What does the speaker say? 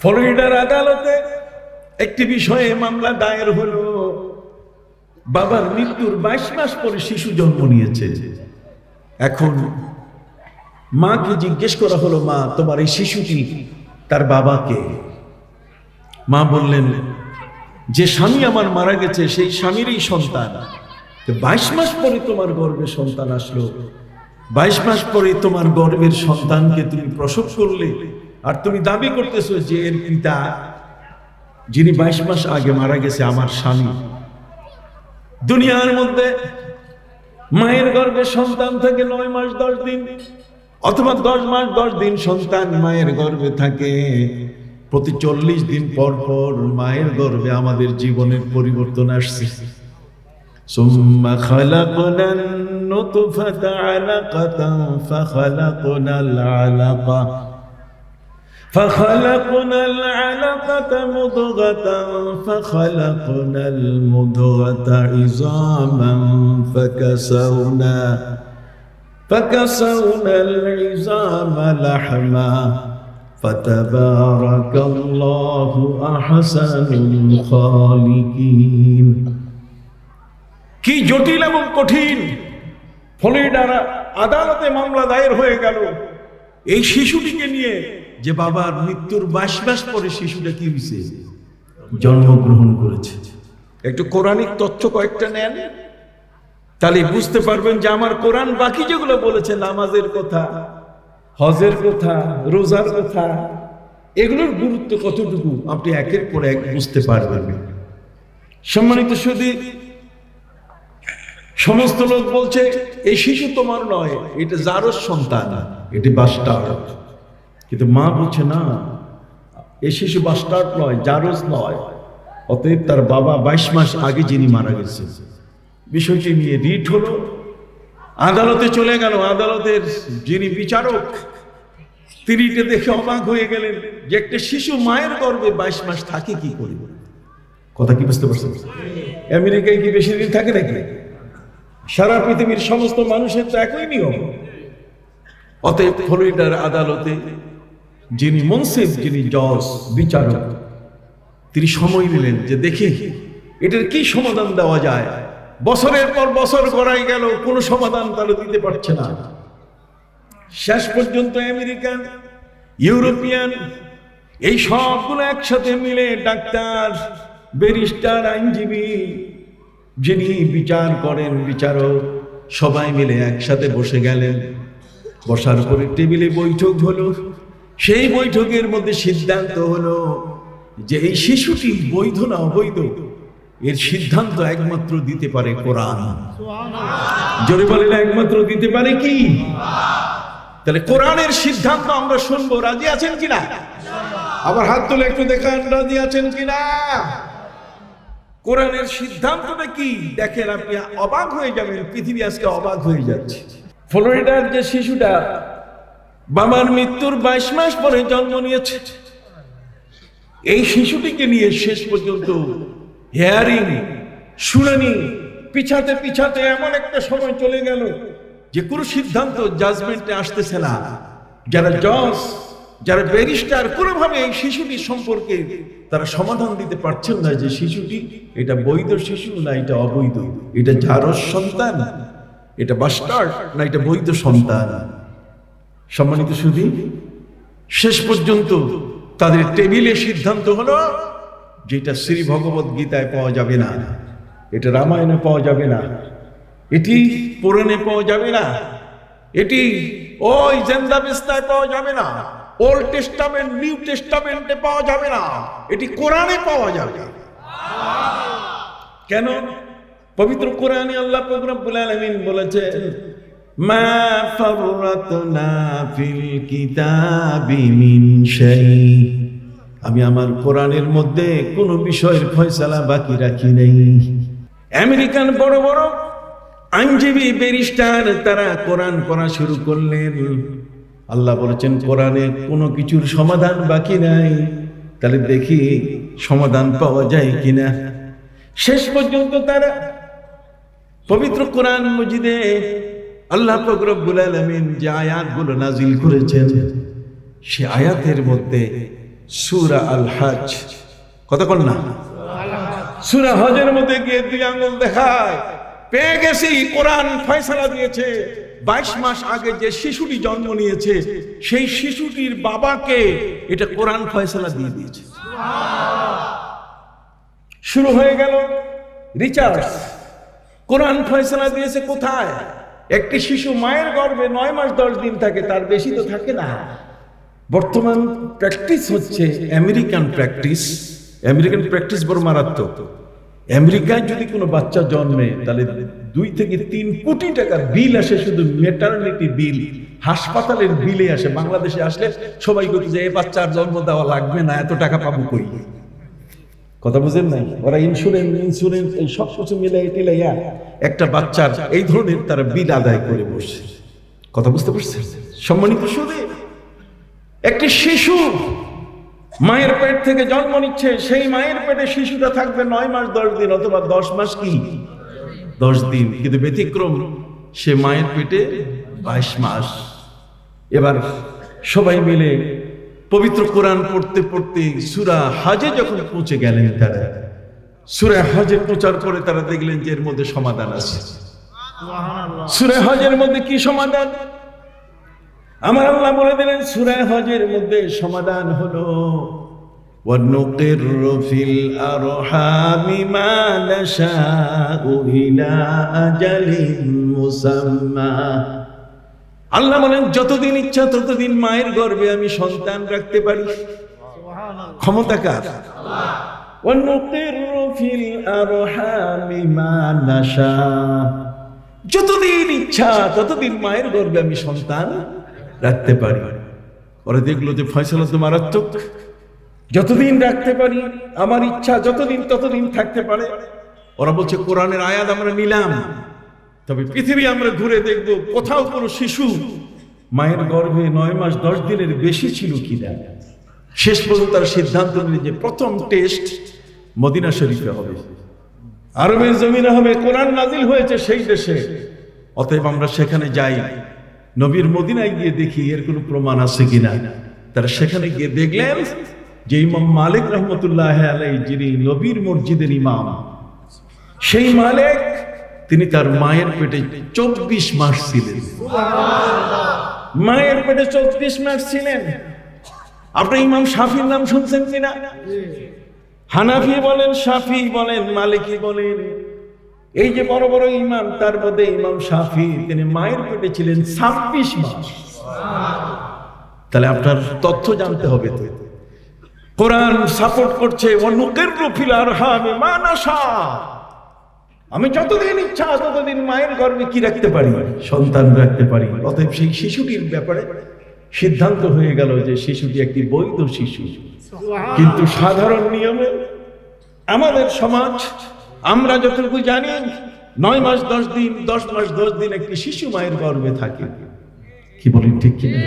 ফ্লোরিডার আদালতে একটি বিষয়ে মামলা দায়ের হলো। বাবার মৃত্যুর 22 মাস পরে শিশু জন্ম নিয়েছে। এখন মাকে জিজ্ঞেস করা হলো, মা তোমার এই শিশুটি তার বাবাকে? মা বললেন, যে স্বামী আমার মারা গেছে সেই স্বামীরই সন্তান। 22 মাস পরে তোমার গর্ভে সন্তান আসলো, 22 মাস পরে তোমার গর্ভের সন্তানকে তুমি প্রসব করলে, আর তুমি দাবি করতেছো যে এর পিতা যিনি 22 মাস আগে মারা গেছে আমার স্বামী। দুনিয়ার মধ্যে মায়ের গর্ভে সন্তান থাকে 9 মাস 10 দিন, অথবা 10 মাস 10 দিন সন্তান মায়ের গর্ভে থাকে। প্রতি 40 দিন পর পর মায়ের গর্ভে আমাদের জীবনের পরিবর্তন আসছে। সুম্মা খালাকনান নুতফাতা আলাকাতান ফাখালাকনাল আলাকা فخلقنا العلقة مضغة فخلقنا المضغة عظاما فكسونا العظام لحما فتبارك الله أحسن الخالقين। কি জটিল এবং কঠিন! ফ্লোরিডার আদালতে মামলা দায়ের হয়ে গেল এই শিশুটিকে নিয়ে, যে বাবার মৃত্যুর 22 মাস পরে শিশুটা কি হয়েছে? জন্মগ্রহণ করেছে। একটু কোরআনিক তথ্য কয়েকটা নেন, তাহলে বুঝতে পারবেন যে আমার কোরআন বাকি যেগুলো বলেছে, নামাজের কথা, হজের কথা, রোজার কথা, এগুলোর গুরুত্ব কতটুকু আপনি একের পর এক বুঝতে পারবেন। সম্মানিত সুধী, সমস্ত লোক বলছে এই শিশু তোমার নয়, এটা জারজ সন্তান, এটি বাস্টার্ড। কিন্তু মা বলছে না, এই শিশু বাস্টার্ড নয়, জারজ নয়। অতএব তার বাবা 22 মাস আগে যিনি মারা গেছে। বিষয়টি নিয়ে রিট হলো, আদালতে চলে গেল। আদালতের যিনি বিচারক তিনি এটা দেখে অবাক হয়ে গেলেন যে একটা শিশু মায়ের গর্ভে 22 মাস থাকে কি করে। কথা কি বুঝতে পারছেন? আমেরিকায় কি বেশি দিন থাকে নাকি? সারা পৃথিবীর সমস্ত মানুষের তো একই নিয়ম। অতএব ফ্লোরিডার আদালতে যিনি মুনসিফ, যিনি জজ, বিচারক, তিনি সময় নিলেন যে দেখি এটার কি সমাধান দেওয়া যায়। বছরের পর বছর গড়াই গেল, কোনো সমাধান তারা দিতে পারছে না। শেষ পর্যন্ত আমেরিকান, ইউরোপিয়ান এই সবগুলো একসাথে মিলে ডাক্তার, ব্যারিস্টার, আইনজীবী যিনি বিচার করেন, বিচারক, সবাই মিলে একসাথে বসে গেলেন। বসার পরে টেবিলে বৈঠক হলো। সেই বৈঠকের মধ্যে সিদ্ধান্ত হলো যে এই শিশুটি বৈধ না অবৈধ, এর সিদ্ধান্ত একমাত্র দিতে পারে কোরআন। জোরে বলেন, একমাত্র দিতে পারে কি? তাহলে কোরআনের সিদ্ধান্ত আমরা শুনবো। রাজি আছেন কিনা? আবার হাত তুলে একটু দেখান, রাজি আছেন কিনা? কোরআনের সিদ্ধান্তটা কি দেখেন, আপনি অবাক হয়ে যাবেন। পৃথিবী আজকে অবাক হয়ে যাচ্ছে। ফ্লোরিডার যে শিশুটা বাবার মৃত্যুর 22 মাস পরে জন্ম নিয়েছে, এই শিশুটিকে নিয়ে শেষ পর্যন্ত হিয়ারিং, শুনানি পিছাতে পিছাতে এমন একটা সময় চলে গেল যে কোনো সিদ্ধান্ত জাজমেন্টে আসতেছে না। যারা জজ, যারা ব্যারিস্টার, কোনোভাবে এই শিশুটি সম্পর্কে তারা সমাধান দিতে পারছেন না যে শিশুটি এটা বৈধ শিশু না এটা অবৈধ, এটা জারজ সন্তান, এটা বাস্টার্ড না এটা বৈধ সন্তান। সম্মানিত সুধী, শেষ পর্যন্ত তাদের টেবিলে সিদ্ধান্ত হলো যেটা শ্রী ভগবত গীতায় পাওয়া যাবে না, এটা রামায়ণে পাওয়া যাবে না, এটি পুরাণে পাওয়া যাবে না, এটি ওই জেন্দাবেস্তায় পাওয়া যাবে না, ওল্ড টেস্টামেন্ট, নিউ টেস্টামেন্টে পাওয়া যাবে না, এটি কোরআনে পাওয়া যাবে। কেন? পবিত্র কোরআনে আল্লাহ পাক রব্বুল আলামিন বলেছেন, মা ফাররাতনা ফিল কিতাবি মিন শাই, আমি আমার কোরআনের মধ্যে কোনো বিষয়ের ফয়সালা বাকি রাখি নাই। আমেরিকান বড় বড় আইনজীবী, ব্যারিস্টার তারা কোরআন পড়া শুরু করলেন। আল্লাহ বলেছেন কোরআনে কোনো কিছুর সমাধান বাকি নাই, তাহলে দেখি সমাধান পাওয়া যায় কিনা। শেষ পর্যন্ত তারা পবিত্র কোরআন মজিদে আল্লাহ পাক রব্বুল আলামিন যে আয়াতগুলো নাজিল করেছেন, সে আয়াতের মধ্যে সূরা আল হজ, কথা বল না, সূরা হজের মধ্যে গিয়ে 2 আঙ্গুল দেখায়, পেয়ে গেছি, কোরআন ফয়সালা দিয়েছে 22 মাস আগে যে শিশুটি জন্ম নিয়েছে সেই শিশুটির বাবাকে এটা কোরআন ফয়সালা দিয়ে দিয়েছে। শুরু হয়ে গেল রিচার্জ। কোরআন ফয়সালা দিয়েছে কোথায়? একটি শিশু মায়ের গর্ভে 9 মাস 10 দিন থাকে, তার বেশি তো থাকে না। বর্তমান প্র্যাকটিস হচ্ছে আমেরিকান প্র্যাকটিস বড় মারাত্মক। আমেরিকায় যদি কোনো বাচ্চা জন্মে তাহলে 2 থেকে 3 কোটি টাকার বিল আসে, শুধু ম্যাটারনিটি বিল, হাসপাতালের বিলে আসে। বাংলাদেশে আসলে সবাই বলতে যে এই বাচ্চার জন্ম দেওয়া লাগবে না, এত টাকা পাবো কই? কথা বুঝেন নাই? ওরা ইন্স্যুরেন্স এই সব কিছু মিলে একটা বাচ্চার এই ধরনের তারা বিল আদায় করে বসে। কথা বুঝতে পারছেন? সম্মানিত সুধী, একটি শিশু মায়ের পেট থেকে জন্ম নিচ্ছে, সেই মায়ের পেটে শিশুটা থাকবে 9 মাস 10 দিন অথবা 10 মাস কি 10 দিন, কিন্তু ব্যতিক্রম সে মায়ের পেটে 22 মাস। এবার সবাই মিলে পবিত্র কোরআন পড়তে পড়তে সূরা হজে যখন পৌঁছে গেলেন, তারা সূরা হজে প্রচার করে তারা দেখলেন যে এর মধ্যে সমাধান আছে। সূরা হজের মধ্যে কি সমাধান? আমার আল্লাহ বলে দিলেন সূরা হজের মধ্যে সমাধান হলো ওয়ানুকিরু ফিল আরহামি মা নাশাউ ইলা আজালিন মুসাম্মা। আল্লাহ বলেন যতদিন ইচ্ছা ততদিন মায়ের গর্ভে আমি সন্তান রাখতে পারি। ক্ষমতা কার? আল্লাহ। ওয়ানুকিরু ফিল আরহামি মা নাশা, যতদিন ইচ্ছা ততদিন মায়ের গর্ভে আমি সন্তান রাখতে পারি। ওরা দেখলো যে ফয়সালা তো মারাত্মক, যতদিন রাখতে পারি, আমার ইচ্ছা যতদিন ততদিন থাকতে পারে। ওরা বলছে কোরআনের আয়াত আমরা নিলাম, তবে পৃথিবী আমরা ঘুরে দেখব কোথাও কোনো শিশু মায়ের গর্ভে 9 মাস 10 দিনের বেশি ছিল কিনা। শেষ পর্যন্ত তারা সিদ্ধান্ত নিলেন যে প্রথম টেস্ট মদিনা শরীফে হবে, আরবের জমিনে হবে, কোরআন নাজিল হয়েছে সেই দেশে, অতএব আমরা সেখানে যাই, নবীর মদিনায় গিয়ে দেখি এর কোনো প্রমাণ আছে কিনা। তারা সেখানে গিয়ে দেখলেন যে ইমাম মালিক রহমতুল্লাহ আলাইহি, যিনি নবীর মসজিদের ইমাম, সেই মালিক তিনি তার মায়ের পেটে 24 মাস ছিলেন। মায়ের পেটে 24 মাস ছিলেন। আপনি ইমাম শাফির নাম শুনছেন কিনা? হানাফি বলেন, শাফি বলেন, মালিকি বলেন, এই যে বড় বড় ইমাম, তার মধ্যে ইমাম শাফি তিনি মায়ের পেটে ছিলেন 26 মাস। তাহলে আপনার তথ্য জানতে হবে। তো কোরআন সাপোর্ট করছে ওয়ানুকিরু ফিল আরহামি মা নাশা, আমি যতদিন ইচ্ছা ততদিন মায়ের গর্ভে কি রাখতে পারি? সন্তান রাখতে পারি। অতএব সেই শিশুটির ব্যাপারে সিদ্ধান্ত হয়ে গেল যে শিশুটি একটি বৈধ শিশু। কিন্তু সাধারণ নিয়মে আমাদের সমাজ, আমরা যতটুকু জানি, 9 মাস 10 দিন 10 মাস 10 দিন একটি শিশু মায়ের গর্ভে থাকে। কি বলেন, ঠিক কিনা?